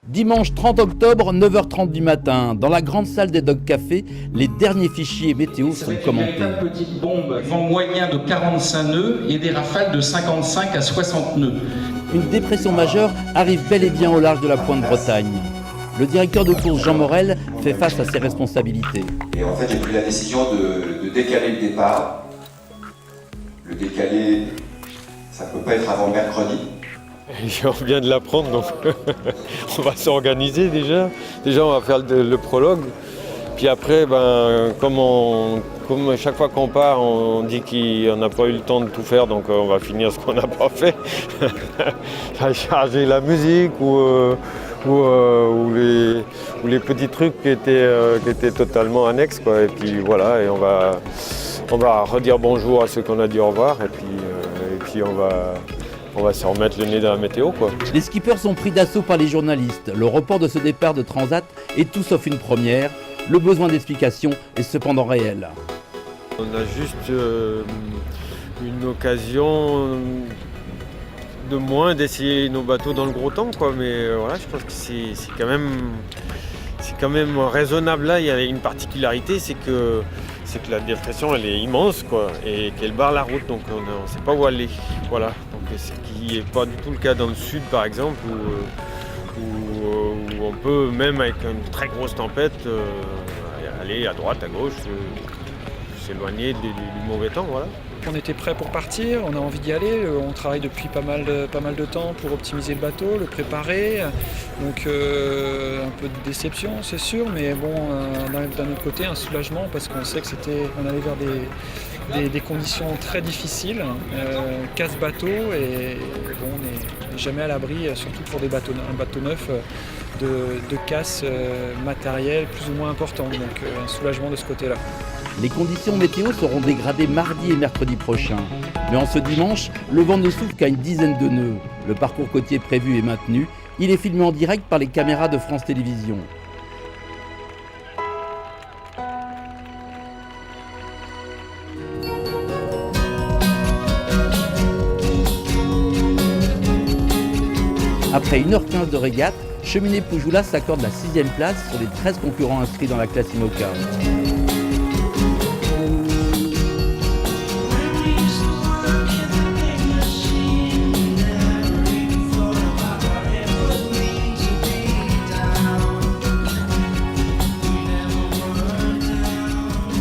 Dimanche 30 octobre, 9h30 du matin, dans la grande salle des Dog Café, les derniers fichiers météo sont commentés. Une véritable petite bombe, vent moyen de 45 nœuds et des rafales de 55 à 60 nœuds. Une dépression majeure arrive bel et bien au large de la Pointe-Bretagne. Le directeur de course Jean Morel fait face à ses responsabilités. Et en fait, j'ai pris la décision de décaler le départ. Le décaler, ça ne peut pas être avant mercredi. On vient de l'apprendre, donc on va s'organiser déjà. Déjà, on va faire le prologue. Puis après, comme chaque fois qu'on part, on dit qu'on n'a pas eu le temps de tout faire, donc on va finir ce qu'on n'a pas fait. Charger la musique ou les petits trucs qui étaient totalement annexes, quoi. Et puis voilà, et on va redire bonjour à ceux qu'on a dit au revoir, et puis on va se remettre le nez dans la météo, quoi. Les skippers sont pris d'assaut par les journalistes. Le report de ce départ de Transat est tout sauf une première. Le besoin d'explication est cependant réel. On a juste une occasion de moins d'essayer nos bateaux dans le gros temps, quoi. Mais voilà, je pense que c'est quand même raisonnable. Là, il y a une particularité, c'est que la dépression, elle est immense, quoi, et qu'elle barre la route, donc on ne sait pas où aller. Voilà. Donc, ce qui n'est pas du tout le cas dans le sud, par exemple, où on peut, même avec une très grosse tempête, aller à droite, à gauche, s'éloigner du mauvais temps. Voilà. On était prêt pour partir, on a envie d'y aller, on travaille depuis pas mal de temps pour optimiser le bateau, le préparer. Donc un peu de déception, c'est sûr, mais bon, d'un autre côté, un soulagement parce qu'on sait qu'on allait vers des conditions très difficiles, casse-bateau, et bon, on n'est jamais à l'abri, surtout pour un bateau neuf, de casse matérielle plus ou moins importante. Donc un soulagement de ce côté-là. Les conditions météo seront dégradées mardi et mercredi prochains. Mais en ce dimanche, le vent ne souffle qu'à une dizaine de nœuds. Le parcours côtier prévu est maintenu. Il est filmé en direct par les caméras de France Télévisions. Après 1h15 de régate, Cheminée Poujoula s'accorde la 6e place sur les 13 concurrents inscrits dans la classe IMOCA.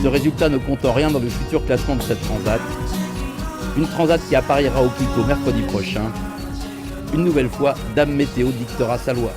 Ce résultat ne compte rien dans le futur classement de cette Transat. Une Transat qui apparaîtra au plus tôt mercredi prochain. Une nouvelle fois, Dame Météo dictera sa loi.